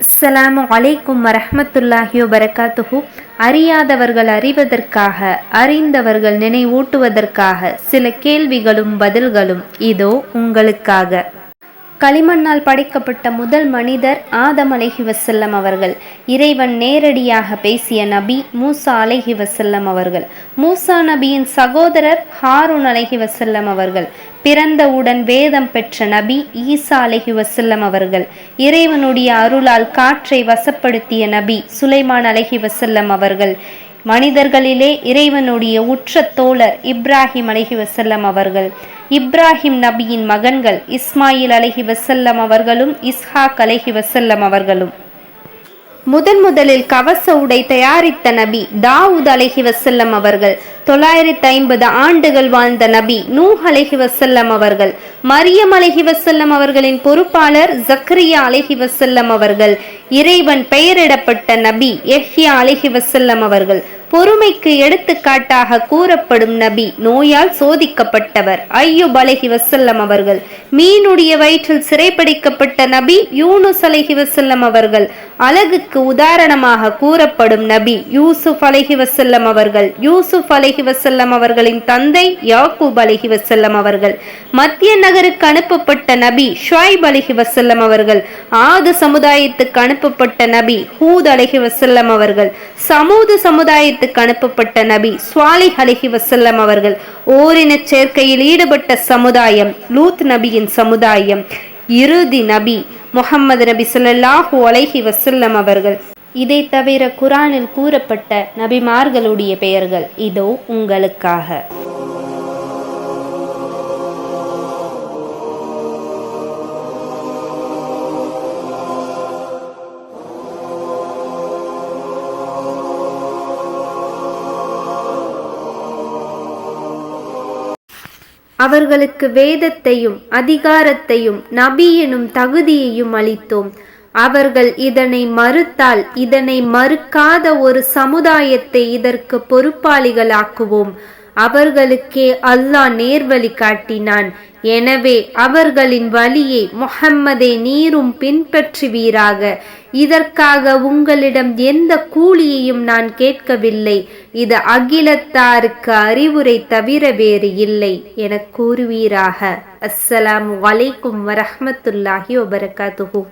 அஸ்ஸலாமு அலைக்கும் வரஹ்மத்துல்லாஹி வபரகாத்துஹு. அறியாதவர்கள் அறிவதற்காக, அறிந்தவர்கள் நினைவூட்டுவதற்காக சில கேள்விகளும் பதில்களும் இதோ உங்களுக்காக. களிமண்ணால் படைக்கப்பட்ட முதல் மனிதர் ஆதம் அலைஹி வஸல்லம் அவர்கள். இறைவன் நேரடியாக பேசிய நபி மூசா அலைஹி வஸல்லம் அவர்கள். மூசா நபியின் சகோதரர் ஹாரூன் அலைஹி வஸல்லம் அவர்கள். பிறந்தவுடன் வேதம் பெற்ற நபி ஈசா அலைஹி வஸல்லம் அவர்கள். இறைவனுடைய அருளால் காற்றை வசப்படுத்திய நபி சுலைமான் அலைஹி வஸல்லம் அவர்கள். மனிதர்களிலே இறைவனுடைய உற்ற தோழர் இப்ராஹிம் அலைஹி வஸல்லம் அவர்கள். இப்ராஹிம் நபியின் மகன்கள் இஸ்மாயில் அலைஹி வஸல்லம் அவர்களும் இஸ்ஹாக் அலைஹி வஸல்லம் அவர்களும். முதலில் கவச உடை தயாரித்த நபி தாவூத் அலைஹி வஸல்லம் அவர்கள். 950 ஆண்டுகள் வாழ்ந்த நபி நூஹ் அலைஹி வஸல்லம் அவர்கள். மரியம் அலைஹி வஸல்லம் அவர்களின் பொறுப்பாளர் ஜக்கரியா அலைஹி வஸல்லம் அவர்கள். இறைவன் பெயரிடப்பட்ட நபி யஹ்யா அலைஹி வஸல்லம் அவர்கள். பொறுமைக்கு எடுத்துக்காட்டாக கூறப்படும் நபி நோயால் சோதிக்கப்பட்டவர் ஐயூப் அலைஹி வஸல்லம் அவர்கள். மீனுடைய வயிற்றில் சிறைப்பிடிக்கப்பட்ட நபி யூனுஸ் அலைஹி வஸல்லம் அவர்கள். அழகுக்கு உதாரணமாக கூறப்படும் நபி யூசுப் அலைஹி வஸல்லம் அவர்கள். யூசுப் அலைஹி வஸல்லம் அவர்களின் தந்தை யாக்கூப் அலைஹி வஸல்லம் அவர்கள். மத்திய நகருக்கு அனுப்பப்பட்ட நபி ஷுஐப் அலைஹி வஸல்லம் அவர்கள். ஆது சமுதாயத்துக்கு அனுப்பப்பட்ட நபி ஹூத் அலைஹி வஸல்லம் அவர்கள். சமூது சமுதாயத்துக்கு அனுப்பப்பட்ட நபி ஸ்வாலிஹ் அலைஹி வஸல்லம் அவர்கள். ஓரின சேர்க்கையில் ஈடுபட்ட சமுதாயம் லூத் நபியின் சமுதாயம். இறுதி நபி முஹம்மது நபி ஸல்லல்லாஹு அலைஹி வஸல்லம் அவர்கள். இதை தவிர குர்ஆனில் கூறப்பட்ட நபிமார்களுடைய பெயர்கள் இதோ உங்களுக்காக. அவர்களுக்கு வேதத்தையும் அதிகாரத்தையும் நபி எனும் தகுதியையும் அளித்தோம். அவர்கள் இதனை மறுத்தால் இதனை மறுக்காத ஒரு சமுதாயத்தை இதற்கு பொறுப்பாளிகளாக்குவோம். அவர்களுக்கே அல்லாஹ் நேர்வழி காட்டினான். எனவே அவர்களின் வழியை முஹம்மதே நீரும் பின்பற்றுவீராக. இதற்காக உங்களிடம் எந்த கூலியையும் நான் கேட்கவில்லை. இது அகிலத்தாருக்கு அறிவுரை தவிர வேறு இல்லை என கூறுவீராக. அஸ்ஸலாமு அலைக்கும் வரஹ்மத்துல்லாஹி வபரகாத்துஹு.